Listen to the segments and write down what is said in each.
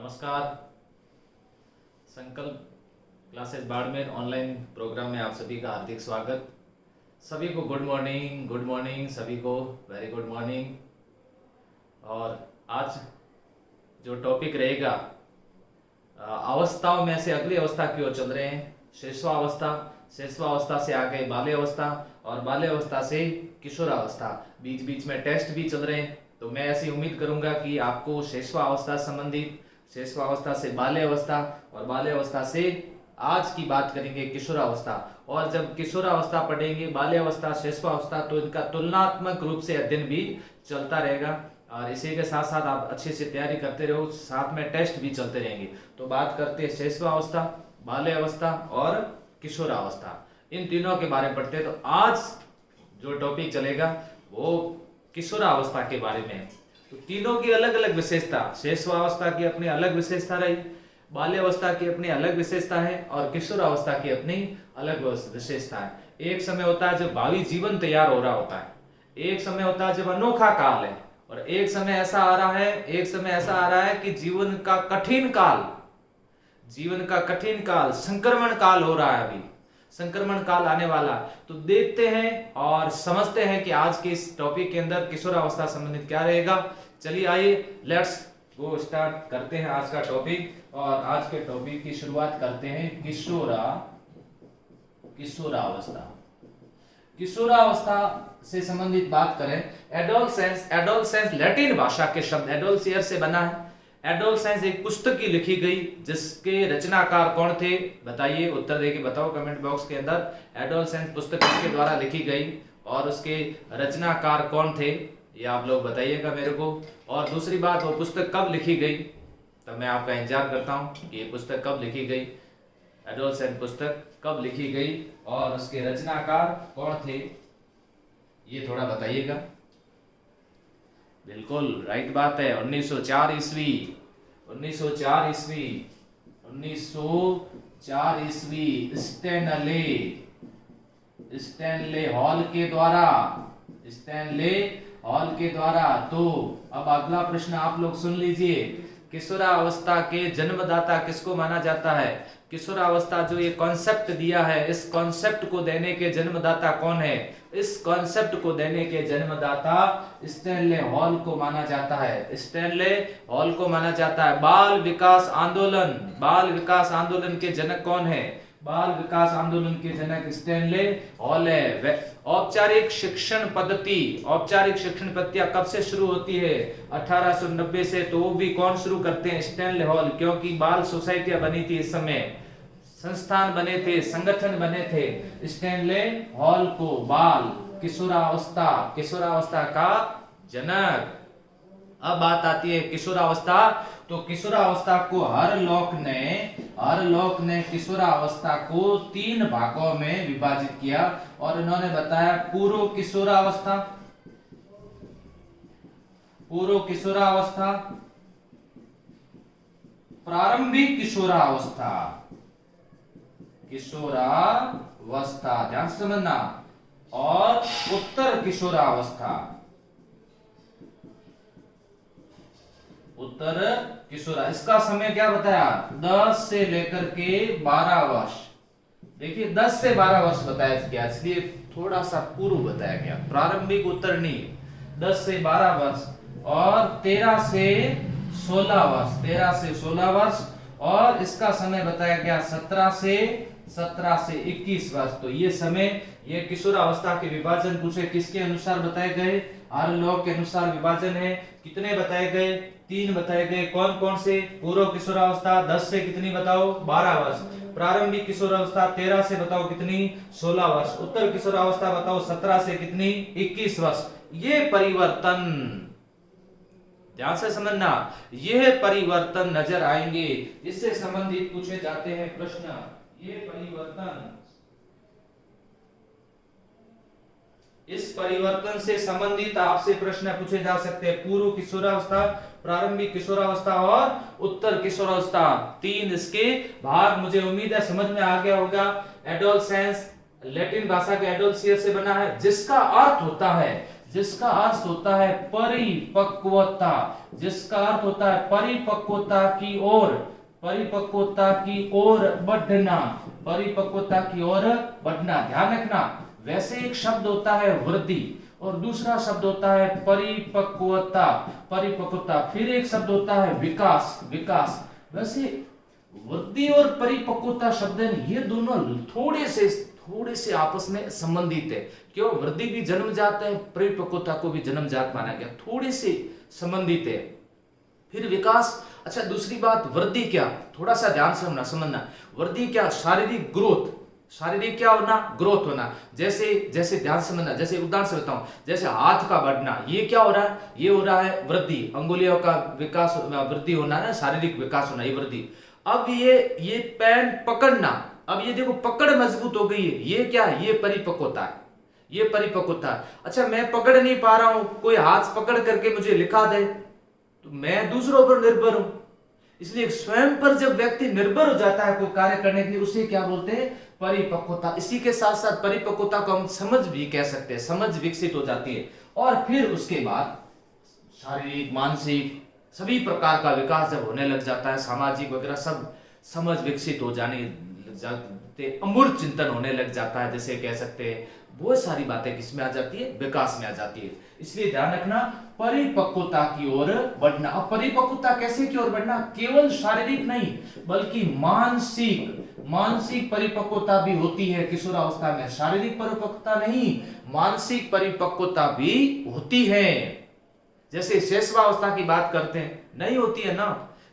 नमस्कार। संकल्प classes Barmer online programme में आप सभी का हार्दिक स्वागत। सभी को गुड मॉर्निंग, सभी को वेरी गुड मॉर्निंग। और आज जो टॉपिक रहेगा, अवस्थाओं में से अगली अवस्था की ओर चल रहे हैं। शेषवावस्था से आगे बाल्यावस्था और बाल्यावस्था से किशोरावस्था। बीच बीच में टेस्ट भी चल रहे हैं, तो मैं ऐसी उम्मीद करूंगा कि आपको शेषवावस्था संबंधित, शेषवावस्था से बाल्यावस्था और बाल्यावस्था से आज की बात करेंगे किशोरावस्था। और जब किशोरावस्था पढ़ेंगे, बाल्यावस्था, शेषवावस्था, तो इनका तुलनात्मक रूप से अध्ययन भी चलता रहेगा। और इसी के साथ साथ आप अच्छे से तैयारी करते रहो, साथ में टेस्ट भी चलते रहेंगे। तो बात करते हैं शेषवावस्था, बाल्यावस्था और किशोरावस्था, इन तीनों के बारे में पढ़ते हैं। तो आज जो टॉपिक चलेगा वो किशोरावस्था के बारे में है। तो तीनों की अलग अलग विशेषता, शेषवावस्था की अपनी अलग विशेषता रही, बाल्यावस्था की अपनी अलग विशेषता है और किशोरावस्था की अपनी अलग विशेषता है। एक समय होता है जब भावी जीवन तैयार हो रहा होता है, एक समय होता है जब अनोखा काल है, और एक समय ऐसा आ रहा है कि जीवन का कठिन काल संक्रमण काल हो रहा है। अभी संक्रमण काल आने वाला। तो देखते हैं और समझते हैं कि आज के इस टॉपिक के अंदर किशोरावस्था संबंधित क्या रहेगा। चलिए आइए, लेट्स गो, स्टार्ट करते हैं आज का टॉपिक। और आज के टॉपिक की शुरुआत करते हैं किशोरावस्था से संबंधित बात करें। एडोलसेंस लैटिन भाषा के शब्द एडोलसियर से बना है। एडोलसेंस एक पुस्तक की लिखी गई, जिसके रचनाकार कौन थे बताइए, उत्तर देके बताओ कमेंट बॉक्स के अंदर। एडोलसेंस पुस्तक किसके द्वारा लिखी गई और उसके रचनाकार कौन थे, ये आप लोग बताइएगा मेरे को। और दूसरी बात, वो पुस्तक कब लिखी गई, तो मैं आपका इंतजार करता हूं कि ये पुस्तक कब लिखी गई, एडोलसेंस पुस्तक कब लिखी गई और उसके रचनाकार कौन थे, ये थोड़ा बताइएगा। बिल्कुल राइट बात है, 1904 ईस्वी स्टैनले हॉल के द्वारा। तो अब अगला प्रश्न आप लोग सुन लीजिए। किशोरावस्था के जन्मदाता किसको माना जाता है? किशोरावस्था जो ये कॉन्सेप्ट दिया है, इस कॉन्सेप्ट को देने के जन्मदाता कौन है? इस कॉन्सेप्ट को देने के जन्मदाता स्टैनले हॉल को माना जाता है। बाल विकास आंदोलन के जनक कौन है? बाल विकास आंदोलन के जनक स्टैनले हॉल है। औपचारिक शिक्षण पद्धतियां कब से शुरू होती है? 1890 से। तो वो भी कौन शुरू करते हैं? स्टैनले हॉल, क्योंकि बाल सोसाइटियां बनी थी, इस समय संस्थान बने थे, संगठन बने थे। स्टैनले हॉल को बाल किशोरावस्था का जनक। अब बात आती है किशोरावस्था। तो किशोरावस्था को हर लोक ने किशोरावस्था को 3 भागों में विभाजित किया और इन्होंने बताया पूर्व किशोरावस्था, प्रारंभिक किशोरावस्था, ध्यान से समझना, और उत्तर किशोरावस्था। इसका समय क्या बताया? 10 से लेकर के 12 वर्ष। देखिए 10 से 12 वर्ष बताया गया, इसलिए थोड़ा सा पूर्व बताया गया, प्रारंभिक उत्तर नहीं। 10 से 12 वर्ष और 13 से 16 वर्ष। और इसका समय बताया गया 17 से 21 वर्ष। तो ये समय, ये किशोरावस्था के विभाजन पूछे किसके अनुसार बताए गए? हर लोग के अनुसार विभाजन है। कितने बताए गए? 3 बताए गए। कौन कौन से? पूर्व किशोरावस्था 10 से कितनी बताओ? 12 वर्ष। प्रारंभिक किशोरावस्था 13 से बताओ कितनी? 16 वर्ष। उत्तर किशोरावस्था बताओ 17 से कितनी? 21 वर्ष। ये परिवर्तन ध्यान से समझना, यह परिवर्तन नजर आएंगे, इससे संबंधित पूछे जाते हैं प्रश्न। इस परिवर्तन से संबंधित आपसे प्रश्न पूछे जा सकते हैं। पूर्व किशोरावस्था, प्रारंभिक किशोरावस्था और उत्तर किशोरावस्था, 3 इसके भाग। मुझे उम्मीद है समझ में आ गया होगा। एडोलसेंस लैटिन भाषा के एडोलसियर से बना है, जिसका अर्थ होता है जिसका अर्थ होता है परिपक्वता, जिसका अर्थ होता है परिपक्वता की ओर, परिपक्वता की ओर बढ़ना, परिपक्वता की ओर बढ़ना। ध्यान रखना, वैसे एक शब्द होता है वृद्धि और दूसरा शब्द होता है परिपक्वता, परिपक्वता, फिर एक शब्द होता है विकास, विकास। वैसे वृद्धि और परिपक्वता शब्द ये दोनों थोड़े से आपस में संबंधित है। क्यों? वृद्धि भी जन्मजात है, परिपक्वता को भी जन्मजात माना गया, थोड़े से संबंधित है। फिर विकास। अच्छा, दूसरी बात, वृद्धि क्या, थोड़ा सा ध्यान से समझना। वृद्धि क्या? शारीरिक ग्रोथ, शारीरिक क्या होना? ग्रोथ होना। जैसे जैसे ध्यान से समझना, जैसे उदाहरण से बताऊं, जैसे हाथ का बढ़ना, ये क्या हो रहा है? ये हो रहा है वृद्धि, अंगुलियों का विकास, वृद्धि होना है, शारीरिक विकास होना, ये वृद्धि। अब ये पेन पकड़ना, अब ये देखो पकड़ मजबूत हो गई है, ये क्या है? ये परिपक्वता है, ये परिपक्वता है। अच्छा, मैं पकड़ नहीं पा रहा हूं, कोई हाथ पकड़ करके मुझे लिखा दे तो मैं दूसरों पर निर्भर हूं। इसलिए स्वयं पर जब व्यक्ति निर्भर हो जाता है कोई कार्य करने के लिए, उसे क्या बोलते हैं? परिपक्वता। इसी के साथ साथ परिपक्वता को हम समझ भी कह सकते हैं, समझ विकसित हो जाती है। और फिर उसके बाद शारीरिक, मानसिक सभी प्रकार का विकास जब होने लग जाता है, सामाजिक वगैरह सब समझ विकसित हो जाने लग जाते, अमूर्त चिंतन होने लग जाता है, जैसे कह सकते हैं। बहुत सारी बातें किसमें आ जाती है? विकास में आ जाती है। इसलिए ध्यान रखना, परिपक्वता की ओर बढ़ना। अब परिपक्वता कैसे की ओर बढ़ना? केवल शारीरिक नहीं बल्कि मानसिक परिपक्वता भी होती है किशोरावस्था में। शारीरिक परिपक्वता नहीं, मानसिक परिपक्वता भी होती है। जैसे शैशवावस्था की बात करते हैं, नहीं होती है ना,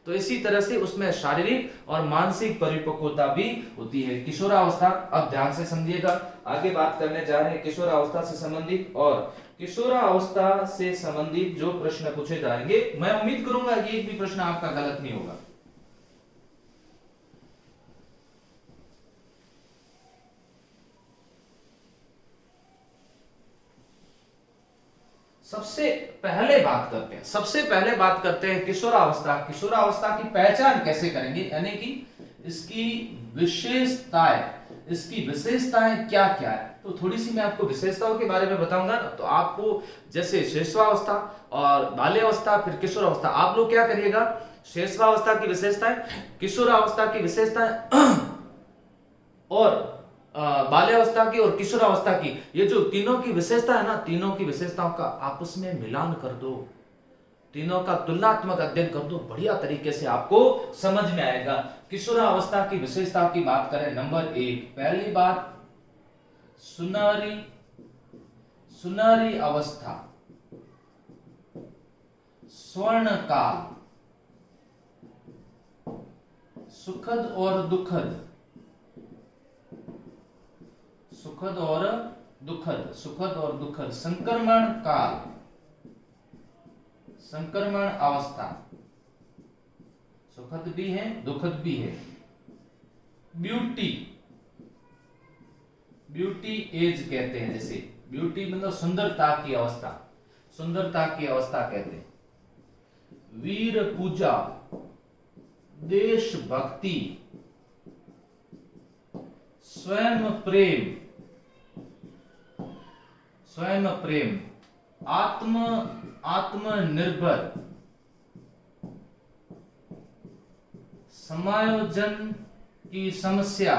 तो इसी तरह से उसमें शारीरिक और मानसिक परिपक्वता भी होती है। किशोरावस्था, अब ध्यान से समझिएगा, आगे बात करने जा रहे हैं किशोरावस्था से संबंधित। और किशोरावस्था से संबंधित जो प्रश्न पूछे जाएंगे, मैं उम्मीद करूंगा कि एक भी प्रश्न आपका गलत नहीं होगा। सबसे पहले बात करते हैं किशोरावस्था। किशोरावस्था की पहचान कैसे करेंगे, यानी कि इसकी विशेषताएं क्या क्या है। तो थोड़ी सी मैं आपको विशेषताओं के बारे में बताऊंगा ना, तो आपको जैसे शैशवावस्था और बाल्यावस्था, फिर किशोरावस्था, आप लोग क्या करिएगा? शैशवावस्था की विशेषताएं, किशोरावस्था की विशेषताएं और बाल्यावस्था की और किशोरावस्था की, ये जो तीनों की विशेषता है ना, तीनों की विशेषताओं का आपस में मिलान कर दो, तीनों का तुलनात्मक अध्ययन कर दो, बढ़िया तरीके से आपको समझ में आएगा। किशोरावस्था की विशेषताओं की बात करें, नंबर 1, पहली बात, सुनहरी अवस्था, स्वर्ण काल, सुखद और दुखद, संक्रमण काल, संक्रमण अवस्था, सुखद भी है दुखद भी है। ब्यूटी एज कहते हैं, जैसे ब्यूटी मतलब सुंदरता की अवस्था कहते हैं। वीर पूजा, देशभक्ति, स्वयं प्रेम, आत्मनिर्भर, समायोजन की समस्या,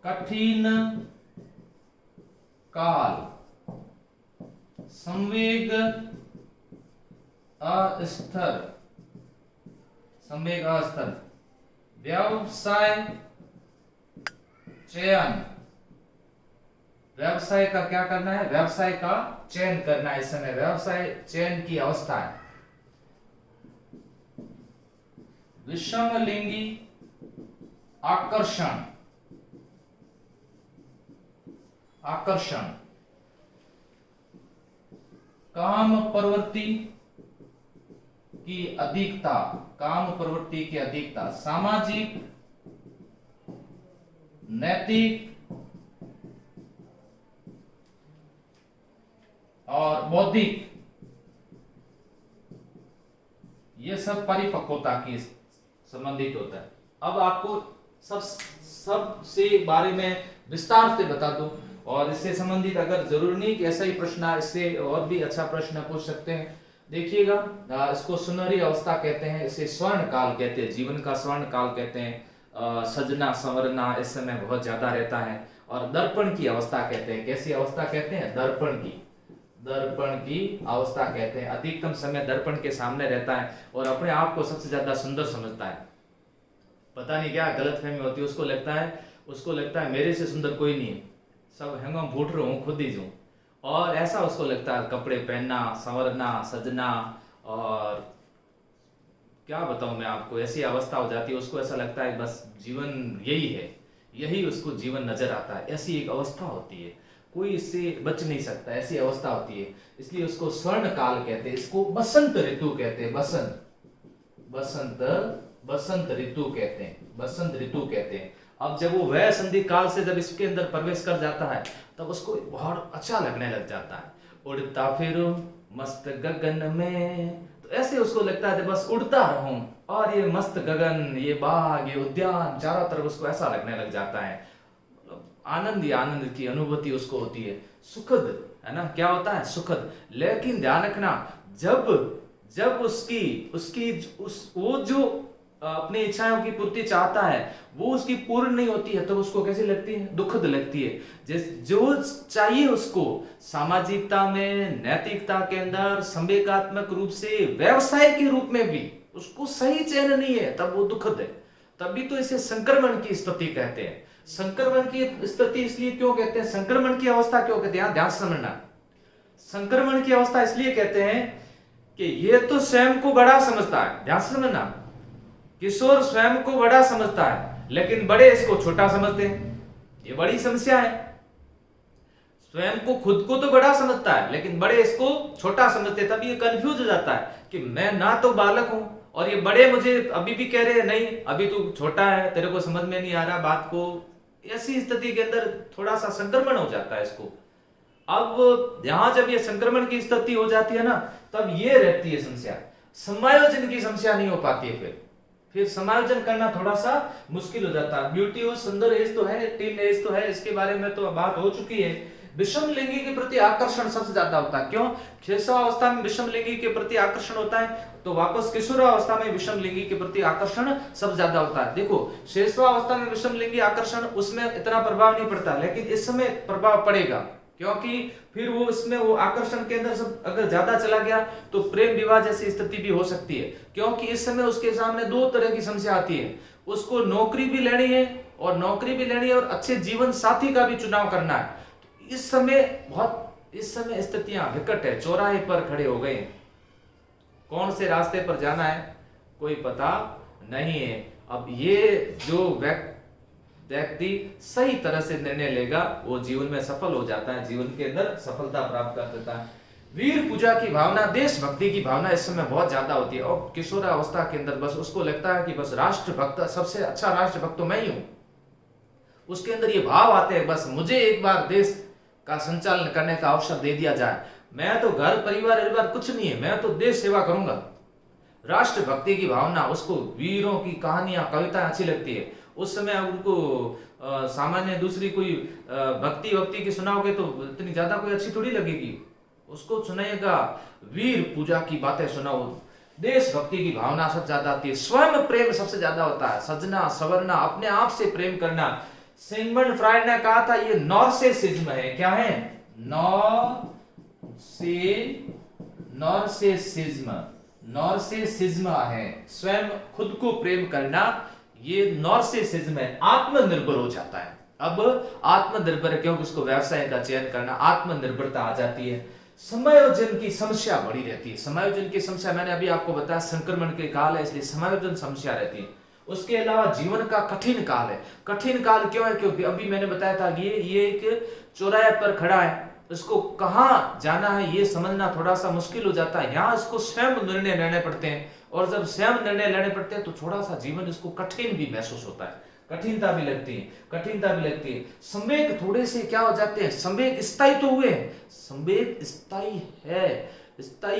कठिन काल, संवेग अस्थिर, व्यवसाय चयन, व्यवसाय का क्या करना है? व्यवसाय का चयन करना है, इस समय व्यवसाय चयन की अवस्था है। विषमलिंगी आकर्षण, काम प्रवृत्ति की अधिकता, सामाजिक, नैतिक और बौद्धिक, ये सब परिपक्वता की संबंधित होता है। अब आपको सब से बारे में विस्तार से बता दूं, और इससे संबंधित अगर जरूरी नहीं कि ऐसा ही प्रश्न आए, इससे और भी अच्छा प्रश्न पूछ सकते हैं। देखिएगा, इसको सुनहरी अवस्था कहते हैं, इसे स्वर्ण काल कहते हैं, जीवन का स्वर्ण काल कहते हैं। सजना संवरना इस समय बहुत ज्यादा रहता है। और दर्पण की अवस्था कहते हैं, कैसी अवस्था कहते हैं? दर्पण की अवस्था कहते हैं। अधिकतम समय दर्पण के सामने रहता है और अपने आप को सबसे ज्यादा सुंदर समझता है। पता नहीं क्या गलतफहमी होती है, उसको लगता है मेरे से सुंदर कोई नहीं है, सब हैंगम फूट रहा हूँ खुद ही जो। और ऐसा उसको लगता है, कपड़े पहनना, संवरना, सजना, और क्या बताऊं मैं आपको, ऐसी अवस्था हो जाती है, उसको ऐसा लगता है बस जीवन यही है, यही उसको जीवन नजर आता है। ऐसी एक अवस्था होती है, कोई इससे बच नहीं सकता, ऐसी अवस्था होती है। इसलिए उसको स्वर्ण काल कहते हैं, इसको बसंत ऋतु कहते हैं, बसंत ऋतु कहते हैं, बसंत ऋतु कहते हैं। अब जब वो वह संधि काल से जब इसके अंदर प्रवेश कर जाता है तब उसको बहुत अच्छा लगने लग जाता है। उड़ता फिरूं मस्त गगन में, तो ऐसे उसको लगता है बस उड़ता रहूं, और ये मस्त गगन, ये बाग, ये उद्यान, चारों तरफ उसको ऐसा लगने लग जाता है। आनंद ही आनंद की अनुभूति उसको होती है, सुखद, है ना? क्या होता है? सुखद। लेकिन ध्यान रखना, जब वो जो अपनी इच्छाओं की पूर्ति चाहता है वो उसकी पूर्ण नहीं होती है, तो उसको कैसी लगती है? दुखद लगती है। जो चाहिए उसको सामाजिकता में, नैतिकता के अंदर, संवेगात्मक रूप से, व्यवसाय के रूप में भी उसको सही चयन नहीं है, तब वो दुखद है। तभी तो इसे संक्रमण की स्थिति कहते हैं। संक्रमण की स्थिति इसलिए क्यों कहते हैं, संक्रमण की अवस्था क्यों कहते हैं? ध्यान समझना, संक्रमण की अवस्था इसलिए कहते हैं कि ये तो स्वयं को बड़ा समझता है। ध्यान समझना, किशोर स्वयं को बड़ा समझता है लेकिन बड़े इसको छोटा समझते हैं। ये बड़ी समस्या है। स्वयं को, खुद को तो बड़ा समझता है लेकिन बड़े इसको छोटा समझते हैं। तब ये कंफ्यूज हो जाता है कि मैं ना तो बालक हूं और ये बड़े मुझे अभी भी कह रहे हैं नहीं अभी तू छोटा है, तेरे को समझ में नहीं आ रहा बात को। ऐसी स्थिति के अंदर थोड़ा सा संक्रमण हो जाता है इसको। अब यहां जब ये संक्रमण की स्थिति हो जाती है ना, तब ये रहती है समस्या, समायोजन की समस्या नहीं हो पाती है। फिर समायोजन करना थोड़ा सा मुश्किल हो जाता है। ब्यूटी और सुंदर एज तो है, टीन एज तो है, इसके बारे में तो बात हो चुकी है। विषम लिंगी के प्रति आकर्षण सबसे ज्यादा होता है। क्यों? शैशवावस्था में विषम लिंगी के प्रति आकर्षण होता है, तो वापस किशोरावस्था में विषम लिंगी के प्रति आकर्षण सबसे ज्यादा होता है। देखो, शैशवावस्था में विषम लिंगी आकर्षण, उसमें इतना प्रभाव नहीं पड़ता, लेकिन इस समय प्रभाव पड़ेगा, क्योंकि फिर वो इसमें वो आकर्षण के अंदर सब अगर ज्यादा चला गया तो प्रेम विवाह जैसी स्थिति भी हो सकती है। क्योंकि इस समय उसके सामने दो तरह की समस्या आती है, उसको नौकरी भी लेनी है और अच्छे जीवन साथी का भी चुनाव करना है। इस समय स्थितियां विकट है, चौराहे पर खड़े हो गए, कौन से रास्ते पर जाना है कोई पता नहीं है। अब ये जो व्यक्ति सही तरह से निर्णय लेगा वो जीवन में सफल हो जाता है, जीवन के अंदर सफलता प्राप्त कर देता है। वीर पूजा की भावना, देशभक्ति की भावना इस समय बहुत ज्यादा होती है। और किशोरावस्था के अंदर बस उसको लगता है कि बस राष्ट्रभक्त, सबसे अच्छा राष्ट्रभक्त तो मैं ही हूं। उसके अंदर ये भाव आते हैं, बस मुझे एक बार देश का संचालन करने का अवसर दे दिया जाए, मैं तो घर परिवार कुछ नहीं है, मैं तो देश सेवा करूंगा। राष्ट्रभक्ति की भावना, उसको वीरों की कहानियां, कविताएं अच्छी लगती है। उस समय उनको सामान्य दूसरी कोई भक्ति की सुनाओगे तो इतनी ज्यादा कोई अच्छी थोड़ी लगेगी। उसको सुनाइएगा, वीर पूजा की बातें सुनाओ, देशभक्ति की भावना सबसे ज्यादा आती है, स्वयं प्रेम सबसे ज्यादा होता है, सजना सवरना, अपने आप से प्रेम करना। सिगमंड फ्रायड ने कहा था ये नॉर्सिसिज्म है। क्या है? नॉर्सिसिज्म है, स्वयं खुद को प्रेम करना, ये नॉर्सिसिज्म है। आत्मनिर्भर हो जाता है। अब आत्मनिर्भर क्योंकि उसको व्यवसाय का चयन करना, आत्मनिर्भरता आ जाती है। समायोजन की समस्या बड़ी रहती है। समायोजन की समस्या मैंने अभी आपको बताया, संक्रमण के काल है इसलिए समायोजन समस्या रहती है। उसके अलावा जीवन का कठिन काल है। कठिन काल क्यों है? क्योंकि अभी मैंने बताया था कि ये एक चौराहे पर खड़ा है, इसको कहाँ जाना है ये समझना थोड़ा सा मुश्किल हो जाता है। यहाँ इसको स्वयं निर्णय लेने पड़ते हैं, और जब स्वयं निर्णय लेने पड़ते हैं तो थोड़ा सा जीवन इसको कठिन भी महसूस होता है, कठिनता भी लगती है। संवेग थोड़े से क्या हो जाते हैं, संवेग स्थायी तो हुए, संवेग स्थायी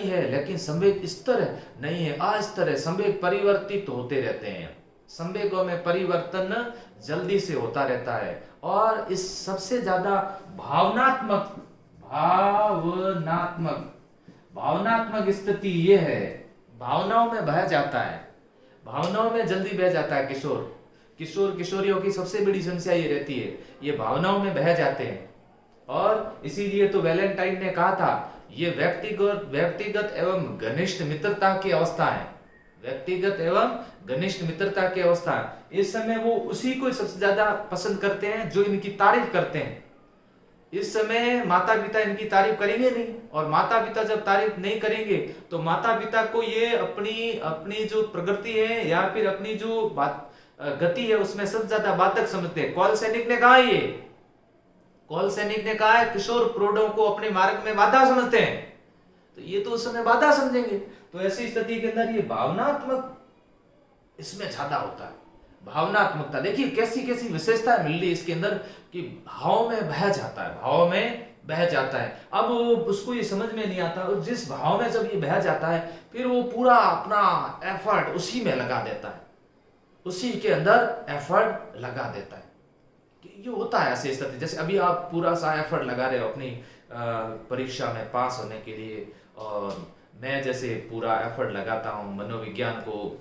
है लेकिन संवेग स्थिर नहीं है, अस्थिर है। संवेग परिवर्तित होते रहते हैं, संवेगों में परिवर्तन जल्दी से होता रहता है। और इस सबसे ज्यादा भावनात्मक भावनात्मक भावनात्मक स्थिति ये है, भावनाओं में बह जाता है, भावनाओं में जल्दी बह जाता है किशोर किशोरियों की सबसे बड़ी समस्या ये रहती है, ये भावनाओं में बह जाते हैं। और इसीलिए तो वैलेंटाइन ने कहा था ये व्यक्तिगत एवं घनिष्ठ मित्रता की अवस्था है, व्यक्तिगत एवं घनिष्ठ मित्रता की अवस्था है। इस समय वो उसी को सबसे ज्यादा पसंद करते हैं जो इनकी तारीफ करते हैं। इस समय माता पिता इनकी तारीफ करेंगे नहीं, और माता पिता जब तारीफ नहीं करेंगे तो माता पिता को ये अपनी अपनी जो प्रगति है या फिर अपनी जो बात गति है उसमें सबसे ज्यादा बाधक समझते हैं। कॉल सैनिक ने कहा है किशोर प्रौढ़ों को अपने मार्ग में बाधा समझते हैं, तो ये तो उस समय बाधा समझेंगे। तो ऐसी स्थिति के अंदर ये भावनात्मक इसमें ज्यादा होता है। भावनात्मकता देखिए कैसी कैसी विशेषता मिल रही है इसके अंदर कि भाव में बह जाता है, भाव में बह जाता है। अब उसको ये समझ में नहीं आता, और जिस भाव में जब ये बह जाता है फिर वो पूरा अपना एफर्ट उसी में लगा देता है, उसी के अंदर एफर्ट लगा देता है। ये होता है ऐसी स्थिति, जैसे अभी आप पूरा सा एफर्ट लगा रहे हो अपनी परीक्षा में पास होने के लिए, और मैं जैसे पूरा एफर्ट लगाता हूँ मनोविज्ञान को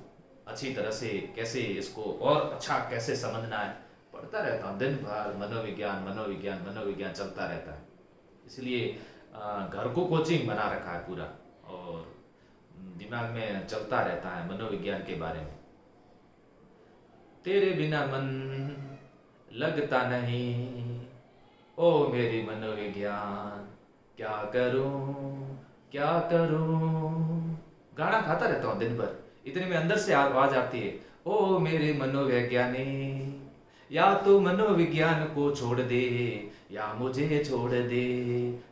अच्छी तरह से कैसे इसको और अच्छा कैसे समझना है, पढ़ता रहता हूँ दिन भर, मनोविज्ञान मनोविज्ञान मनोविज्ञान चलता रहता है। इसलिए घर को कोचिंग बना रखा है पूरा, और दिमाग में चलता रहता है मनोविज्ञान के बारे में। तेरे बिना मन लगता नहीं, ओ मेरी मनोविज्ञान क्या करूं, गाना गाता रहता हूँ दिन भर, इतने में अंदर से आवाज आती है, ओ मेरे मनोवैज्ञानिक, या तो मनोविज्ञान को छोड़ दे या मुझे छोड़ दे।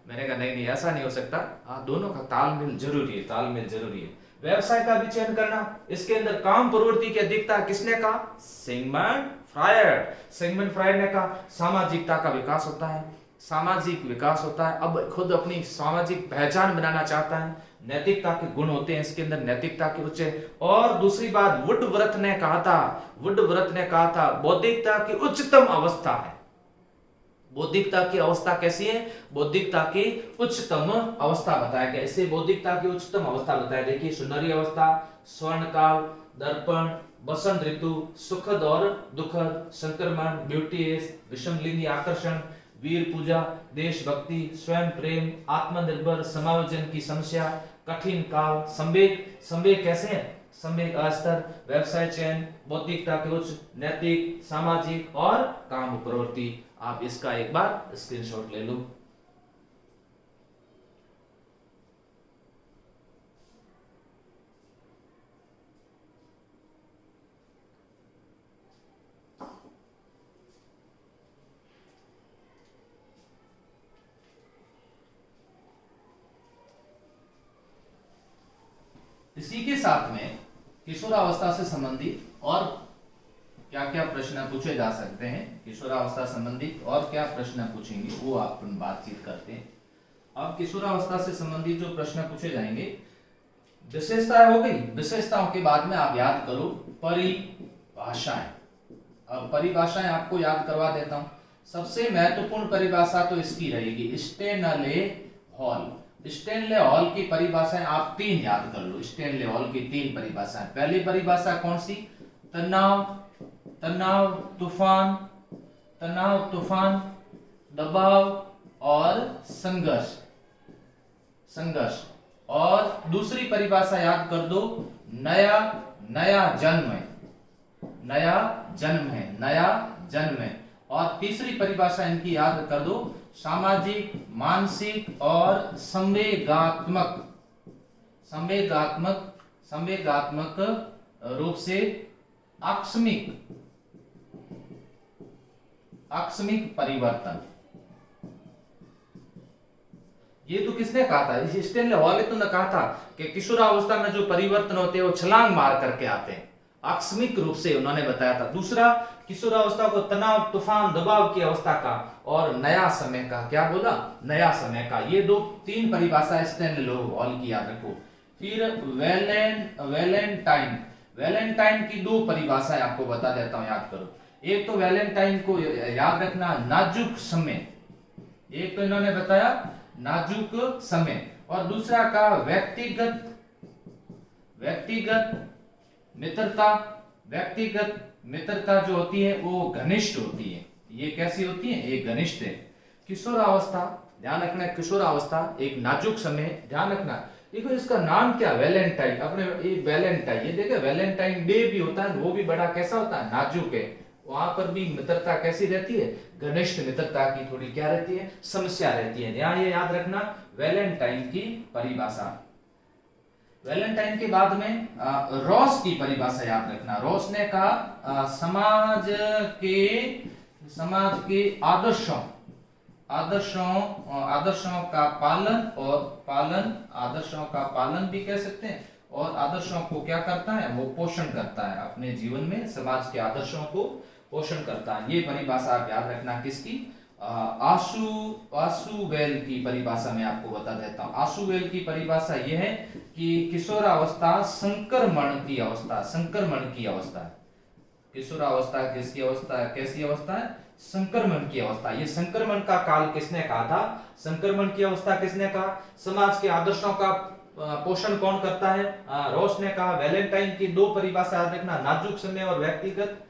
मैंने कहा नहीं ऐसा नहीं हो सकता, हाँ दोनों का तालमेल जरूरी है, तालमेल जरूरी है। व्यवसाय का भी चयन करना, इसके अंदर काम प्रवृत्ति की अधिकता किसने कहा? सिगमंड फ्रायड ने कहा सामाजिकता का विकास होता है, सामाजिक विकास होता है। अब खुद अपनी सामाजिक पहचान बनाना चाहता है, नैतिकता के गुण होते हैं इसके अंदर, नैतिकता के उच्च। और दूसरी बात वुडवर्थ ने कहा था बौद्धिकता की उच्चतम अवस्था है। बौद्धिकता की अवस्था कैसी है? बौद्धिकता की उच्चतम अवस्था बताया गया। इससे बौद्धिकता की उच्चतम अवस्था बताया, देखिए सुनहरी अवस्था, स्वर्णकाल, दर्पण, बसंत ऋतु, सुखद और दुखद, संक्रमण, ब्यूटीएस, विषमलिंगी आकर्षण, वीर पूजा, देशभक्ति, स्वयं प्रेम, आत्मनिर्भर, समायोजन की समस्या, कठिन काल, संवेग कैसे हैं? संवेग अस्तर, व्यवसाय चयन, बौद्धिकता के उच्च, नैतिक, सामाजिक और काम प्रवृत्ति। आप इसका एक बार स्क्रीनशॉट ले लो। इसी के साथ में किशोरावस्था से संबंधित और क्या क्या प्रश्न पूछे जा सकते हैं, किशोरावस्था संबंधित और क्या प्रश्न पूछेंगे वो अपन बातचीत करते हैं। अब किशोरावस्था से संबंधित जो प्रश्न पूछे जाएंगे, विशेषताएं हो गई, विशेषताओं के बाद में आप याद करो परिभाषाएं। अब परिभाषाएं आपको याद करवा देता हूं। सबसे महत्वपूर्ण परिभाषा तो इसकी रहेगी स्टेनले हॉल की परिभाषाएं आप 3 याद कर लो। स्टेनले हॉल की 3 परिभाषाएं। पहली परिभाषा कौन सी? तनाव तूफान, दबाव और संघर्ष। और दूसरी परिभाषा याद कर दो, नया जन्म है। और तीसरी परिभाषा इनकी याद कर दो, सामाजिक, मानसिक और संवेगात्मक रूप से आकस्मिक परिवर्तन। ये तो किसने कहा था? स्टेनले हॉल ने कहा था कि किशोरावस्था में जो परिवर्तन होते हैं वो छलांग मार करके आते हैं, आकस्मिक रूप से उन्होंने बताया था। दूसरा, किशोरावस्था को तनाव, तूफान, दबाव की अवस्था का, और नया समय का, क्या बोला? नया समय का। ये 3 परिभाषा स्टेनले हॉल की याद रखो। फिर वैलेंटाइन की दो परिभाषाएं आपको बता देता हूं, याद करो। एक तो वैलेंटाइन को याद रखना नाजुक समय, एक तो इन्होंने बताया नाजुक समय, और दूसरा का व्यक्तिगत मित्रता। व्यक्तिगत मित्रता जो होती है वो घनिष्ठ होती है। ये कैसी होती है? ये घनिष्ठ है। किशोरावस्था, ध्यान रखना, किशोरावस्था एक नाजुक समय, ध्यान रखना। देखो इसका नाम क्या, वैलेंटाइन, अपने ये वैलेंटाइन, ये देखो वैलेंटाइन डे भी होता है, वो भी बड़ा कैसा होता है, नाजुक है। वहां पर भी मित्रता कैसी रहती है, घनिष्ठ मित्रता की थोड़ी क्या रहती है, समस्या रहती है। यहाँ ये याद रखना वैलेंटाइन की परिभाषा। वैलेंटाइन के बाद में रॉस की परिभाषा याद रखना। रॉस ने कहा समाज के आदर्शों का पालन भी कह सकते हैं, और आदर्शों को क्या करता है, वो पोषण करता है, अपने जीवन में समाज के आदर्शों को पोषण करता है। ये परिभाषा आप याद रखना किसकी, आशुवेल की परिभाषा मैं आपको बता देता हूं। आशुवेल की परिभाषा यह है कि किशोरावस्था संक्रमण की अवस्था है। किशोरावस्था किसकी अवस्था है, कैसी अवस्था है, संक्रमण की अवस्था। ये संक्रमण का काल किसने कहा था, संक्रमण की अवस्था किसने कहा, समाज के आदर्शों का पोषण कौन करता है, रॉस ने कहा। वैलेंटाइन की दो परिभाषा याद रखना, नाजुक समय और व्यक्तिगत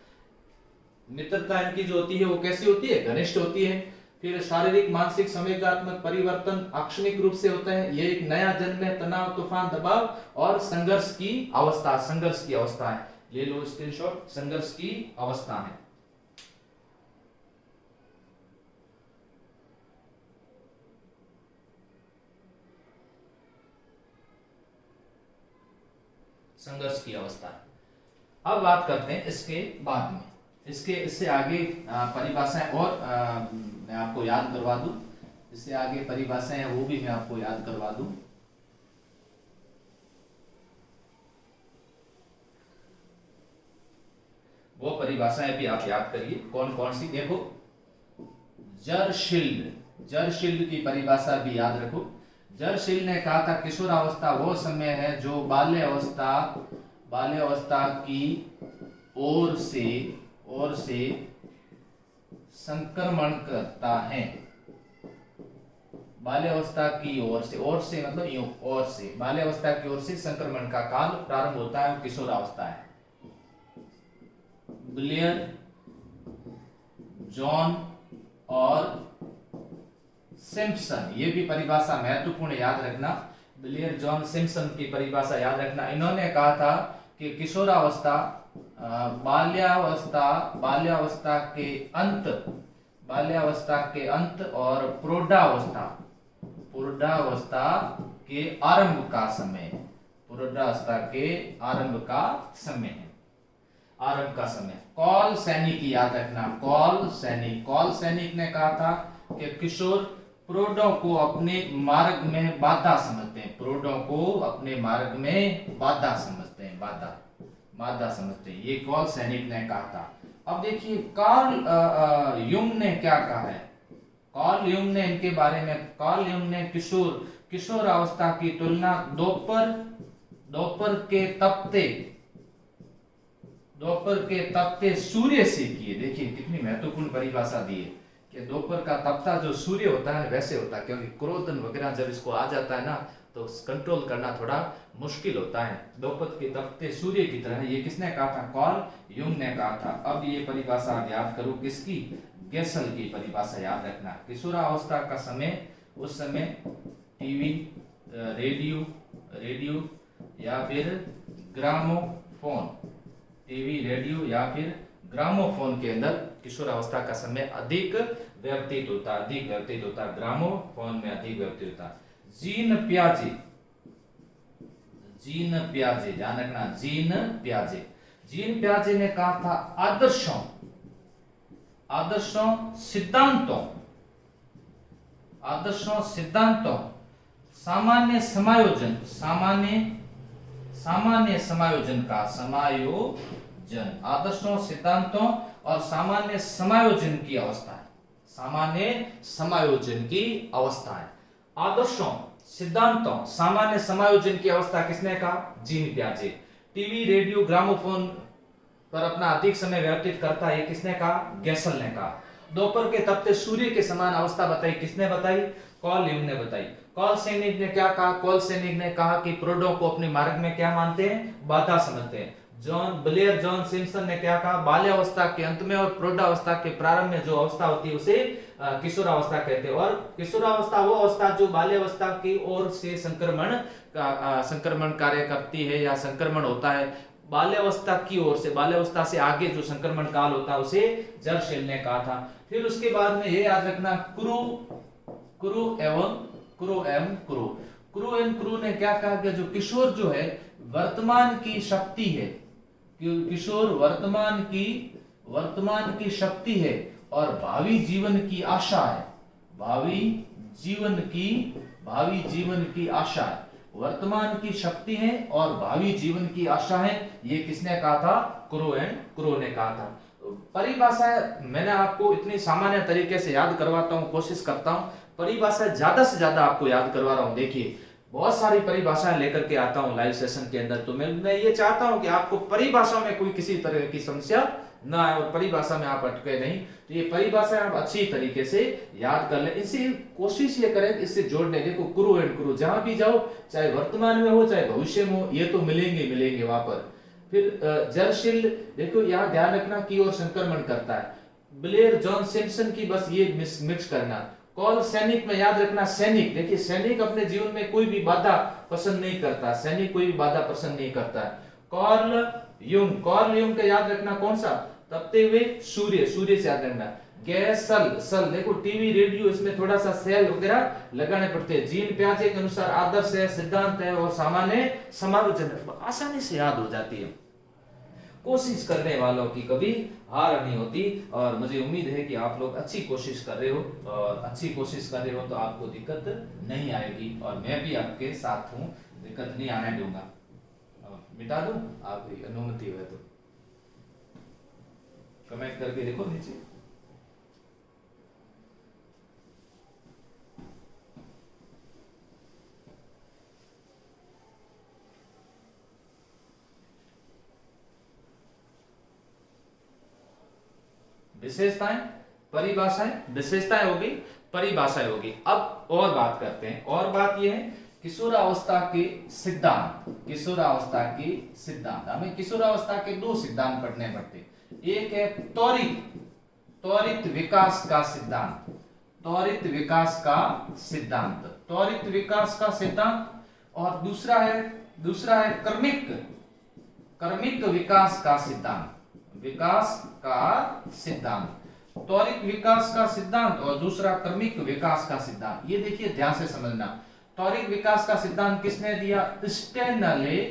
मित्रता इनकी जो होती है वो कैसी होती है, घनिष्ठ होती है। फिर शारीरिक मानसिक संवेगात्मक परिवर्तन आकस्मिक रूप से होता है। ये एक नया जन्म है, तनाव, तूफान, दबाव और संघर्ष की अवस्था है। ले लो स्क्रीनशॉट, संघर्ष की अवस्था है। संघर्ष की अवस्था। अब बात करते हैं इसके बाद में, इससे आगे परिभाषाएं और मैं आपको याद करवा दूं। इससे आगे परिभाषाएं हैं वो भी मैं आपको याद करवा दूं। वो परिभाषाएं भी आप याद करिए, कौन कौन सी। देखो जरशील्ड की परिभाषा भी याद रखो। जरशील्ड ने कहा था किशोरावस्था वो समय है जो बाल्यावस्था की ओर से संक्रमण करता है। बाल्यावस्था की ओर से मतलब ओर से, बाल्यावस्था की ओर से संक्रमण का काल प्रारंभ होता है, किशोरावस्था है। ब्लेयर, जॉन और सिम्पसन, ये भी परिभाषा महत्वपूर्ण याद रखना। ब्लेयर, जॉन, सिम्पसन की परिभाषा याद रखना। इन्होंने कहा था कि किशोरावस्था बाल्यावस्था के अंत और प्रौढ़ावस्था के आरंभ का समय, आरंभ का समय। कॉल सैनिक याद रखना, कॉल सैनिक ने कहा था कि किशोर प्रौढ़ों को अपने मार्ग में बाधा समझते हैं, बाधा समझते हैं, ये कॉल सैनिक ने कहा था। अब देखिए कार्ल युंग ने क्या कहा है। कार्ल युंग ने इनके बारे में, कार्ल युंग ने किशोरावस्था की तुलना दोपहर के तपते सूर्य से की है। देखिए कितनी महत्वपूर्ण परिभाषा दी है कि दोपहर का तपता जो सूर्य होता है वैसे होता है, क्योंकि क्रोधन वगैरह जब इसको आ जाता है ना तो कंट्रोल करना थोड़ा मुश्किल होता है। दोपहर के तपते सूर्य की तरह, ये किसने कहा था, कार्ल युंग ने कहा था। अब ये परिभाषा याद करो किसकी, गेसल की परिभाषा याद रखना। किशोरावस्था का समय, उस समय टीवी, रेडियो या फिर ग्रामोफोन, टीवी, रेडियो या फिर ग्रामोफोन के अंदर किशोरावस्था का समय अधिक व्यतीत होता है, ग्रामोफोन में अधिक व्यतीत होता है। जीन प्याजे, ध्यान रखना, जीन प्याजे ने कहा था आदर्शों सिद्धांतों सामान्य समायोजन का आदर्शों, सिद्धांतों और सामान्य समायोजन की अवस्था है। आदर्शों, सिद्धांतों, सामान्य समायोजन की अवस्था किसने कहा, जीन प्याजे। टीवी, रेडियो, ग्रामोफोन पर अपना अधिक समय व्यतीत करता है, किसने कहा? गैसल ने कहा। दोपहर के तपते सूर्य के समान अवस्था बताई, किसने बताई? कॉल युंग ने बताई। कॉल सैनिक ने क्या कहा? कॉल सैनिक ने कहा कि प्रोडो को अपने मार्ग में क्या मानते हैं? बाधा समझते हैं। जॉन सिम्पसन ने क्या कहा? बाल्यावस्था के अंत में और प्रौढ़ावस्था के प्रारंभ में जो अवस्था होती है उसे किशोरावस्था कहते हैं। और किशोरावस्था वो अवस्था जो बाल्यावस्था की ओर से संक्रमण कार्य करती है या संक्रमण होता है। बाल्यावस्था की ओर से, बाल्यावस्था से आगे जो संक्रमण काल होता है उसे जर्शिल ने कहा था। फिर उसके बाद में ये याद रखना, क्रू एवं क्रू ने क्या कहा कि जो किशोर जो है वर्तमान की शक्ति है, किशोर वर्तमान की शक्ति है और भावी जीवन की आशा है। भावी जीवन की आशा है, वर्तमान की शक्ति है और भावी जीवन की आशा है। ये किसने कहा था? क्रो ने कहा था। परिभाषा मैंने आपको इतनी सामान्य तरीके से याद करवाता हूं, कोशिश करता हूं परिभाषा ज्यादा से ज्यादा आपको याद करवा रहा हूं। देखिए बहुत सारी परिभाषाएं लेकर के आता हूं लाइव सेशन के अंदर, तो मैं ये चाहता हूं कि आपको परिभाषा में कोई किसी तरह की समस्या ना आए और परिभाषा में आप अटके नहीं। तो ये परिभाषा आप अच्छी तरीके से याद कर ले, इसी कोशिश ये करें इससे जोड़ने। देखो क्रू एंड क्रू जहां भी जाओ, चाहे वर्तमान में हो चाहे भविष्य में हो, ये तो मिलेंगे वहां पर। फिर जर्शिल, देखो यहाँ ध्यान रखना की ओर संक्रमण करता है। ब्लेयर जॉन सिम्पसन की बस ये मिक्स करना। कॉल सैनिक में याद रखना सैनिक, देखिए सैनिक अपने जीवन में कोई भी बाधा पसंद नहीं करता, सैनिक कोई भी बाधा पसंद नहीं करता है। कॉल युंग का याद रखना कौन सा? तपते हुए सूर्य से याद रखना। गैसल, देखो टीवी, रेडियो, इसमें थोड़ा सा सेल वगैरह लगाने पड़ते हैं। जीन प्याजे के अनुसार आदर्श है, सिद्धांत है और सामान्य समालोचन है, आसानी से याद हो जाती है। कोशिश करने वालों की कभी हार नहीं होती और मुझे उम्मीद है कि आप लोग अच्छी कोशिश कर रहे हो, और अच्छी कोशिश कर रहे हो तो आपको दिक्कत नहीं आएगी और मैं भी आपके साथ हूं, दिक्कत नहीं आने दूंगा। मिटा दूं आपकी अनुमति हो तो कमेंट करके देखो नीचे। विशेषताएं, परिभाषाएं, विशेषताएं होगी, परिभाषाएं होगी। अब और बात करते हैं, और बात यह है किशोरावस्था के सिद्धांत। किशोरावस्था के सिद्धांत, हमें किशोरावस्था के दो सिद्धांत पढ़ने पड़ते। एक है त्वरित विकास का सिद्धांत, त्वरित विकास का सिद्धांत, और दूसरा है क्रमिक विकास का सिद्धांत। त्वरित विकास का सिद्धांत और दूसरा क्रमिक विकास का सिद्धांत। ये देखिए ध्यान से समझना। त्वरित विकास का सिद्धांत किसने दिया? स्टेनले।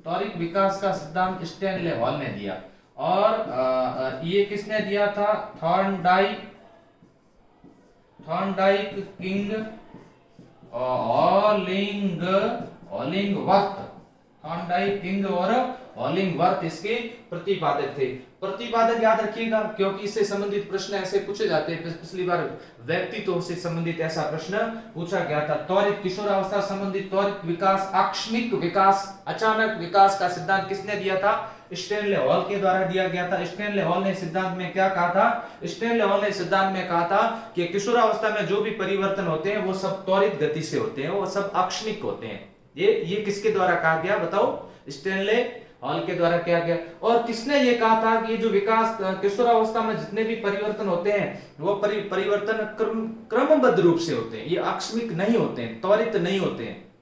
त्वरित विकास का सिद्धांत स्टेनले हॉल ने दिया। और ये किसने दिया था? Thorndike, King, Hollingworth. Thorndike, King और हॉलिंगवर्थ इसके प्रतिपादक थे। प्रतिपादक याद रखिएगा क्योंकि इससे संबंधित प्रश्न ऐसे पूछे जाते हैं। पिछली बार व्यक्तित्व से संबंधित ऐसा प्रश्न पूछा गया था। त्वरित किशोरावस्था संबंधित त्वरित विकास, आकस्मिक विकास, अचानक विकास का सिद्धांत किसने दिया था? स्टेनले हॉल के द्वारा दिया गया था। स्टेनले हॉल ने सिद्धांत में क्या कहा था? स्टेनले हॉल ने सिद्धांत में कहा था कि किशोरावस्था में जो भी परिवर्तन होते हैं वो सब त्वरित गति से होते हैं, वो सब आकस्मिक होते हैं। ये किसके द्वारा कहा गया बताओ? स्टेनले हॉल के द्वारा किया गया। और किसने ये कहा था कि जो विकास किशोरावस्था में जितने भी परिवर्तन होते हैं वो परिवर्तन क्रमबद्ध रूप से होते हैं, ये आकस्मिक नहीं होते हैं, त्वरित नहीं होते हैं,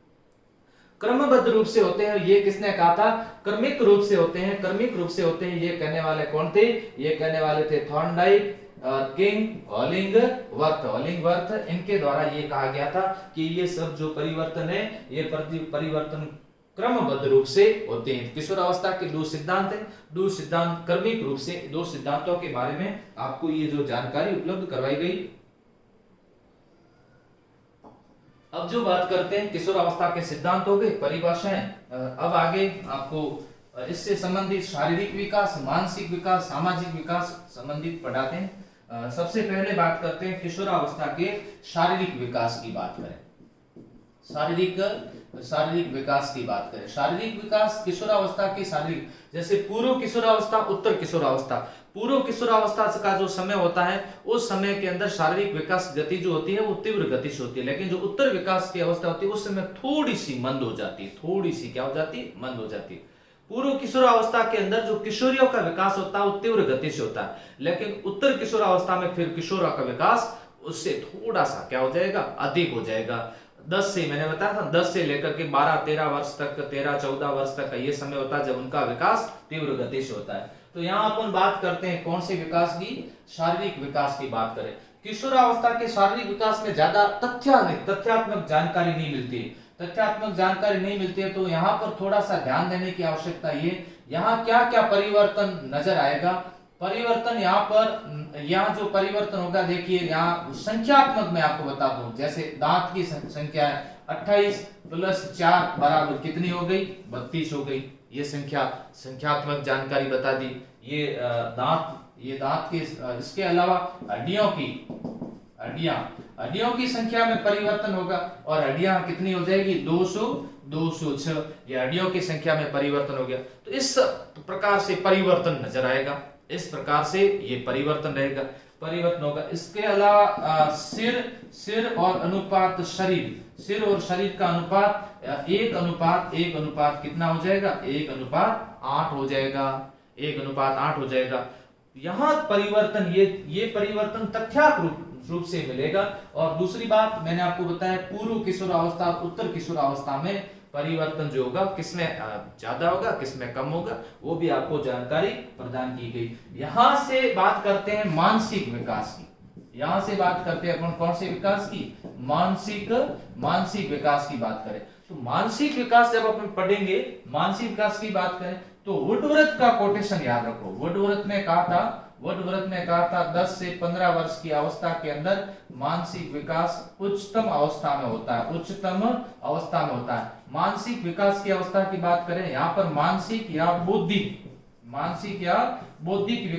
क्रमबद्ध रूप से होते हैं। ये किसने कहा था? क्रमिक रूप से होते हैं, क्रमिक रूप से होते हैं। ये कहने वाले कौन थे? ये कहने वाले थे थॉर्नडाइक, किंग, हॉलिंगवर्थ। इनके द्वारा ये कहा गया था कि ये सब जो परिवर्तन है ये परिवर्तन क्रमबद्ध रूप से होते हैं। किशोरावस्था के दो सिद्धांत हैं, दो सिद्धांत क्रमिक रूप से, दो सिद्धांतों के बारे में आपको ये जो जानकारी उपलब्ध करवाई गई। अब जो बात करते हैं किशोरावस्था के सिद्धांत हो गए, परिभाषाएं। अब आगे आपको इससे संबंधित शारीरिक विकास, मानसिक विकास, सामाजिक विकास संबंधित पढ़ाते हैं। सबसे पहले बात करते हैं किशोरावस्था के शारीरिक विकास की बात करें। शारीरिक शारीरिक विकास की बात करें, शारीरिक विकास किशोरावस्था की शारीरिक, जैसे पूर्व किशोरावस्था, उत्तर किशोरावस्था। पूर्व किशोरावस्था का जो समय होता है उस समय के अंदर शारीरिक विकास गति जो होती है वो तीव्र गति से होती है, लेकिन जो उत्तर विकास की अवस्था होती है उस समय थोड़ी सी मंद हो जाती है, थोड़ी सी क्या हो जाती है, मंद हो जाती है। पूर्व किशोरावस्था के अंदर जो किशोरियों का विकास होता है वो तीव्र गति से होता है, लेकिन उत्तर किशोरावस्था में फिर किशोरों का विकास उससे थोड़ा सा क्या हो जाएगा, अधिक हो जाएगा। 10 से, मैंने बताया था 10 से लेकर के 12-13 वर्ष तक, 13-14 वर्ष तक का ये समय होता है जब उनका विकास तीव्र गति से होता है। तो यहाँ अपन बात करते हैं कौन से विकास की, शारीरिक विकास की बात करें। किशोरावस्था के शारीरिक विकास में ज्यादा तथ्यात्मक जानकारी नहीं मिलती है, तथ्यात्मक जानकारी नहीं मिलती है, तो यहाँ पर थोड़ा सा ध्यान देने की आवश्यकता ये, यहाँ क्या क्या परिवर्तन नजर आएगा। परिवर्तन यहाँ पर, यहाँ जो परिवर्तन होगा देखिए, यहाँ संख्यात्मक मैं आपको बता दूं, जैसे दांत की संख्या है 28 + 4 बराबर कितनी हो गई, 32 हो गई। ये संख्यात्मक जानकारी बता दी। ये दांत के, इसके अलावा हड्डियों की संख्या में परिवर्तन होगा, और हड्डियां कितनी हो जाएगी, 206। ये हड्डियों की संख्या में परिवर्तन हो गया। तो इस प्रकार से परिवर्तन नजर आएगा, इस प्रकार से ये परिवर्तन होगा। इसके अलावा सिर और अनुपात शरीर, सिर और शरीर का अनुपात 1:1 कितना हो जाएगा, 1:8 हो जाएगा, 1:8 हो जाएगा। यहाँ परिवर्तन, ये परिवर्तन तथ्यात्मक रूप से मिलेगा। और दूसरी बात मैंने आपको बताया, पूर्व किशोरावस्था और उत्तर किशोरावस्था में परिवर्तन जो होगा किसमें ज्यादा होगा, किसमें कम होगा, वो भी आपको जानकारी प्रदान की गई। यहां से बात करते हैं मानसिक विकास की, यहां से बात करते हैं अपन कौन से विकास की, मानसिक विकास की बात करें। तो मानसिक विकास जब अपन पढ़ेंगे, मानसिक विकास की बात करें तो वुडवर्थ का कोटेशन याद रखो। वुडवर्थ ने कहा था 10 से 15 वर्ष की अवस्था के अंदर मानसिक विकास उच्चतम अवस्था में होता है, उच्चतम अवस्था में होता है। मानसिक विकास की अवस्था की बात करें, यहाँ पर मानसिक या बौद्धिक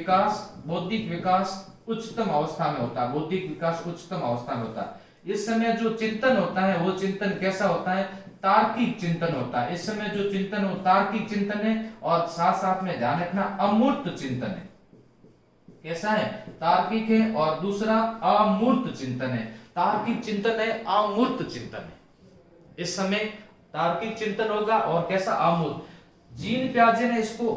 विकास उच्चतम अवस्था में होता है, बौद्धिक विकास उच्चतम अवस्था में होता है। इस समय जो चिंतन होता है वो चिंतन कैसा होता है, तार्किक चिंतन होता है। इस समय जो चिंतन हो तार्किक चिंतन है, और साथ साथ में ध्यान रखना अमूर्त चिंतन है। कैसा है, तार्किक है, और दूसरा अमूर्त चिंतन है। तार्किक चिंतन है, अमूर्त चिंतन है। इस समय तार्किक चिंतन होगा, और कैसा, अमूर्त। जीन पियाजे ने इसको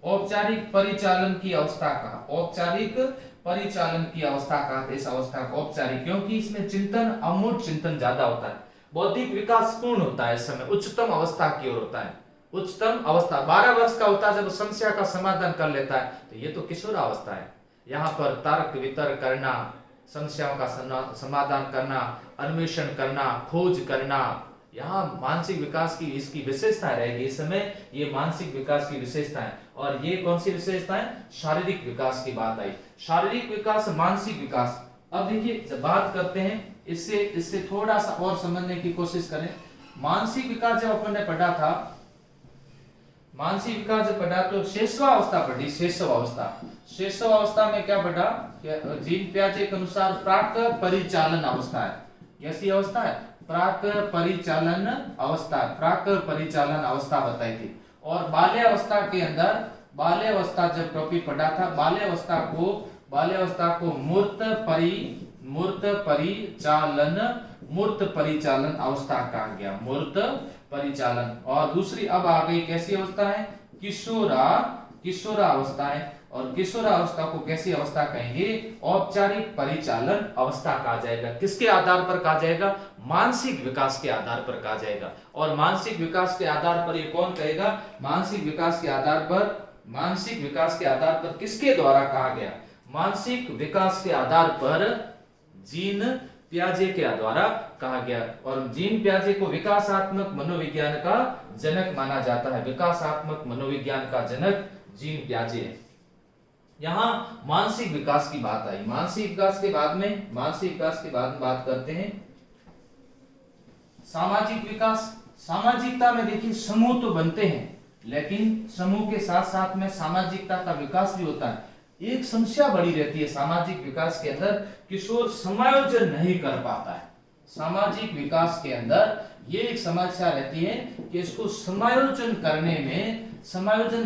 औपचारिक परिचालन की अवस्था कहा, औपचारिक परिचालन की अवस्था कहा। इस अवस्था को औपचारिक, क्योंकि इसमें चिंतन, अमूर्त चिंतन ज्यादा होता है। बौद्धिक विकास पूर्ण होता है, इस समय उच्चतम अवस्था की ओर होता है। उच्चतम अवस्था 12 वर्ष का होता है जब समस्या का समाधान कर लेता है, तो ये तो किशोरावस्था है। यहाँ पर तर्क वितर्क करना, समस्याओं का समाधान करना, अन्वेषण करना, खोज करना, यहाँ मानसिक विकास की इसकी विशेषता रहेगी। इस समय ये मानसिक विकास की विशेषता है। और ये कौन सी विशेषता है, शारीरिक विकास की बात आई। शारीरिक विकास, मानसिक विकास। अब देखिए जब बात करते हैं, इससे थोड़ा सा और समझने की कोशिश करें। मानसिक विकास जब अपन ने पढ़ा था, मानसिक विकास जब पढ़ा तो शेषवावस्था पढ़ी। शेषवावस्था में क्या पढ़ा, जीन पियाजे के अनुसार प्राक परिचालन अवस्था है। कैसी अवस्था है, प्राक परिचालन अवस्था बताई थी। और बाल्यावस्था के अंदर, बाल्यावस्था जब टॉपिक पढ़ा था, बाल्यावस्था को मूर्त परिचालन अवस्था कहा गया, मूर्त परिचालन। और दूसरी अब आ गई कैसी अवस्था है, किशोरावस्था है। और किशोरावस्था को कैसी अवस्था कहेंगे, औपचारिक परिचालन अवस्था कहा जाएगा। किसके आधार पर कहा जाएगा, मानसिक विकास के आधार पर कहा जाएगा। और मानसिक विकास के आधार पर ये कौन कहेगा, मानसिक विकास के आधार पर किसके द्वारा कहा गया, मानसिक विकास के आधार पर जीन पियाजे के द्वारा कहा गया। और जीन पियाजे को विकासात्मक मनोविज्ञान का जनक माना जाता है। विकासात्मक मनोविज्ञान का जनक जीन पियाजे है। यहाँ मानसिक विकास की बात आई। मानसिक विकास के बाद में बात करते हैं सामाजिक विकास। सामाजिकता में देखिए समूह तो बनते हैं, लेकिन समूह के साथ साथ में सामाजिकता का विकास भी होता है। एक समस्या बड़ी रहती है सामाजिक विकास के अंदर, किशोर समायोजन नहीं कर पाता है। सामाजिक विकास के अंदर ये एक समस्या रहती है कि इसको समायोजन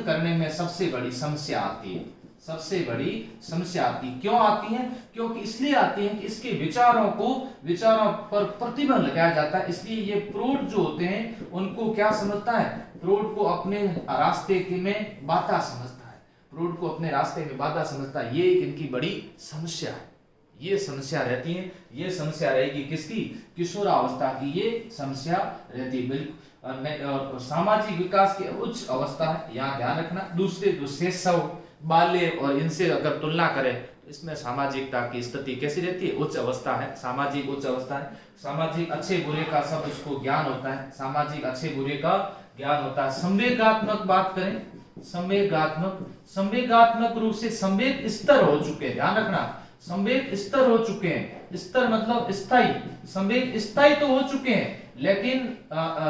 करने में सबसे बड़ी समस्या आती है। सबसे बड़ी समस्या आती क्यों आती है? क्योंकि इसलिए आती है कि इसके विचारों पर प्रतिबंध लगाया जाता है। इसलिए ये प्रौढ़ जो होते हैं उनको क्या समझता है? प्रौढ़ को अपने रास्ते में बाधा समझता है। प्रौढ़ को अपने रास्ते में बाधा समझता है। ये एक इनकी बड़ी समस्या है। ये समस्या रहती है। ये समस्या रहेगी किसकी? किशोरावस्था की ये समस्या रहती है। बिल्कुल। और सामाजिक विकास की उच्च अवस्था है, यहाँ ध्यान रखना। दूसरे जो शैशव, बाल्य और इनसे अगर तुलना करें इसमें सामाजिकता की स्थिति कैसी रहती है? उच्च अवस्था है। सामाजिक उच्च अवस्था है। सामाजिक अच्छे बुरे का सब उसको ज्ञान होता है। सामाजिक अच्छे बुरे का ज्ञान होता है। संवेगात्मक बात करें, संवेगात्मक रूप से संवेग स्तर हो चुके हैं। ध्यान रखना, संवेग स्तर हो चुके हैं। स्तर मतलब स्थायी। संवेग स्थायी तो हो चुके हैं, लेकिन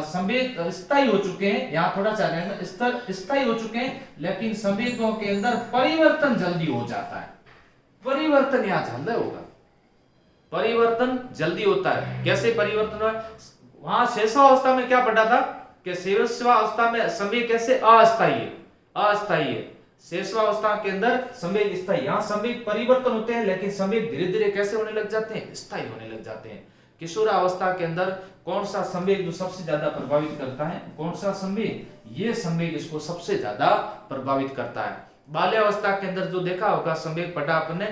संवेग स्थायी हो चुके हैं। यहाँ थोड़ा सा रहना, स्तर स्थायी हो चुके हैं, लेकिन संवेगों के अंदर परिवर्तन जल्दी हो जाता है। परिवर्तन यहाँ जल्दी होगा। परिवर्तन जल्दी होता है। कैसे परिवर्तन हुआ? वहां शैशवावस्था में क्या पढ़ा था कि शैशवावस्था में संवेग कैसे अस्थायी है। अस्थायी है। शैशवावस्था के अंदर संवेग स्थायी। यहाँ संवेग परिवर्तन होते हैं, लेकिन संवेग धीरे धीरे कैसे होने लग जाते हैं? स्थायी होने लग जाते हैं। किशोरावस्था के अंदर कौन सा संवेग जो सबसे ज्यादा प्रभावित करता है? कौन सा संवेग? ये संवेग इसको सबसे ज्यादा प्रभावित करता है। बाल्यावस्था के अंदर जो देखा होगा संवेग पढ़ा आपने,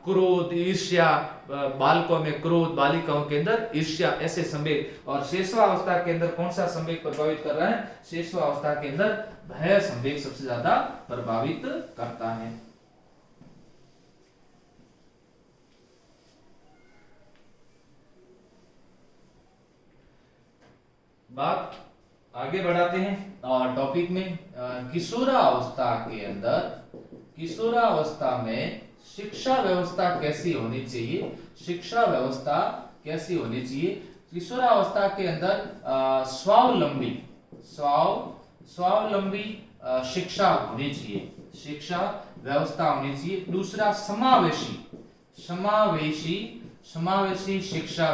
क्रोध, ईर्ष्या, बालकों में क्रोध, बालिकाओं के अंदर ईर्ष्या, ऐसे संवेग। और शैशवावस्था के अंदर कौन सा संवेग प्रभावित कर रहा है? शैशवावस्था के अंदर भय संवेग सबसे ज्यादा प्रभावित करता है। बात आगे बढ़ाते हैं और टॉपिक में किशोरावस्था के अंदर, किशोरावस्था में शिक्षा व्यवस्था कैसी होनी चाहिए? शिक्षा व्यवस्था कैसी होनी चाहिए? किशोरावस्था के अंदर स्वावलंबी शिक्षा होनी चाहिए। शिक्षा व्यवस्था होनी चाहिए। दूसरा समावेशी शिक्षा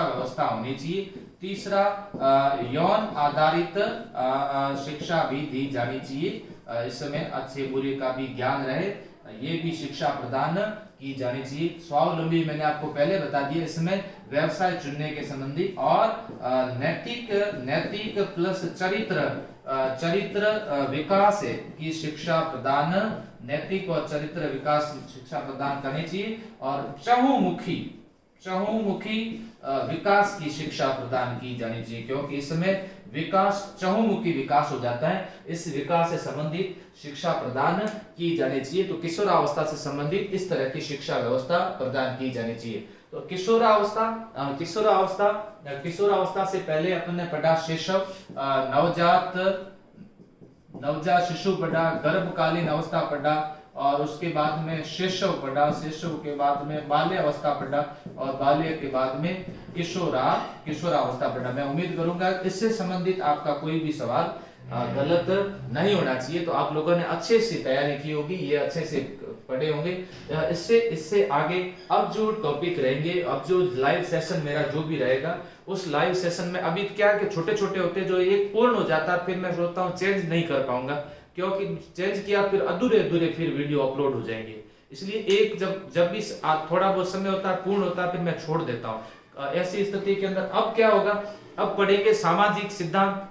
व्यवस्था होनी चाहिए। तीसरा यौन आधारित शिक्षा भी दी जानी चाहिए। इसमें अच्छे बुरे का भी ज्ञान रहे, ये भी शिक्षा प्रदान की जानी चाहिए। स्वावलंबी मैंने आपको पहले बता दिया, इसमें व्यवसाय चुनने के संबंधी और नैतिक प्लस चरित्र विकास की शिक्षा प्रदान, नैतिक और चरित्र विकास शिक्षा प्रदान करनी चाहिए। और चहुमुखी विकास की शिक्षा प्रदान की जानी चाहिए, क्योंकि इसमें विकास चहुमुखी विकास हो जाता है। इस विकास से संबंधित शिक्षा प्रदान की जानी चाहिए। तो किशोरावस्था से संबंधित इस तरह की शिक्षा व्यवस्था प्रदान की जानी चाहिए। तो किशोरावस्था से पहले अपन ने पढ़ा शैशव, नवजात शिशु पढ़ा, गर्भकालीन अवस्था पढ़ा, और उसके बाद में शैशव पढ़ा, शैशव के बाद में बाल्य अवस्था पढ़ा, और बाल्य के बाद में किशोरावस्था पढ़ा। मैं उम्मीद करूंगा इससे संबंधित आपका कोई भी सवाल गलत नहीं होना चाहिए। तो आप लोगों ने अच्छे से तैयारी की होगी, ये अच्छे से पढ़े होंगे। इससे आगे अब जो टॉपिक रहेंगे, अब जो लाइव सेशन मेरा जो भी रहेगा, उस लाइव सेशन में अभी क्या है कि छोटे छोटे होते हैं, जो एक पूर्ण हो जाता है फिर मैं सोचता हूँ चेंज नहीं कर पाऊंगा, क्योंकि चेंज किया फिर अधूरे फिर वीडियो अपलोड हो जाएंगे। इसलिए एक जब भी थोड़ा बहुत समय होता है, पूर्ण होता है, फिर मैं छोड़ देता हूँ। ऐसी स्थिति के अंदर अब क्या होगा, अब पढ़ेंगे सामाजिक सिद्धांत,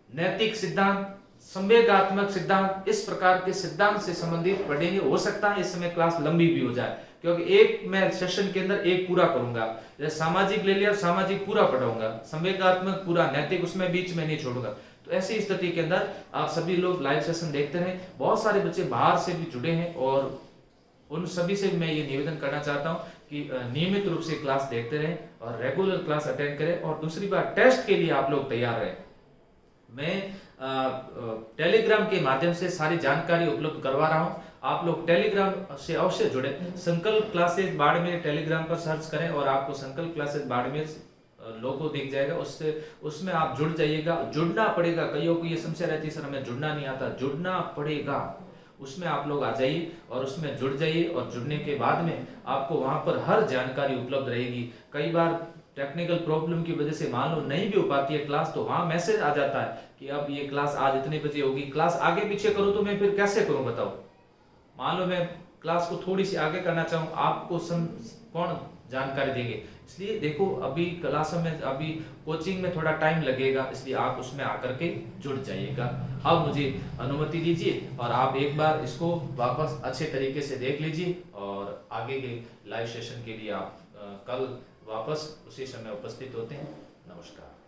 नैतिक सिद्धांत, संवेगात्मक सिद्धांत, इस प्रकार के सिद्धांत से संबंधित पढ़ेंगे। हो सकता है इस समय क्लास लंबी भी हो जाए, क्योंकि एक मैं सेशन के अंदर एक पूरा करूंगा। जैसे सामाजिक ले लिया, सामाजिक पूरा पढ़ाऊंगा, संवेगात्मक पूरा, नैतिक उसमें बीच में नहीं छोड़ूंगा। तो ऐसी स्थिति के अंदर आप सभी लोग लाइव सेशन देखते रहें। बहुत सारे बच्चे बाहर से भी जुड़े हैं, और उन सभी से मैं ये निवेदन करना चाहता हूं कि नियमित रूप से क्लास देखते रहें और रेगुलर क्लास अटेंड करें। और दूसरी बात, टेस्ट के लिए आप लोग तैयार रहें। मैं टेलीग्राम के माध्यम से सारी जानकारी उपलब्ध करवा रहा हूं, आप लोग टेलीग्राम से अवश्य जुड़े। संकल्प क्लासेस बाड़मेर टेलीग्राम पर सर्च करें और आपको संकल्प क्लासेस बाड़मेर लोगो दिख जाएगा, उसमें आप जुड़ जाइएगा। जुड़ना पड़ेगा। कईयों को ये समस्या रहती है, सर हमें जुड़ना नहीं आता, जुड़ना पड़ेगा। उसमें आप लोग आ जाइए और उसमें जुड़ जाइए, और जुड़ने के बाद में आपको वहाँ पर हर जानकारी उपलब्ध रहेगी। कई बार टेक्निकल प्रॉब्लम की वजह से मान लो नहीं भी हो पाती है क्लास, तो वहाँ मैसेज आ जाता है कि अब ये क्लास आज इतने बजे होगी। क्लास आगे पीछे करूँ तो मैं फिर कैसे करूँ बताओ? मान लो मैं क्लास को थोड़ी सी आगे करना चाहूँ, आपको कौन जानकारी देंगे? इसलिए देखो, अभी क्लास में, अभी कोचिंग में थोड़ा टाइम लगेगा, इसलिए आप उसमें आकर के जुड़ जाइएगा। अब मुझे अनुमति दीजिए और आप एक बार इसको वापस अच्छे तरीके से देख लीजिए, और आगे के लाइव सेशन के लिए आप कल वापस उसी समय उपस्थित होते हैं। नमस्कार।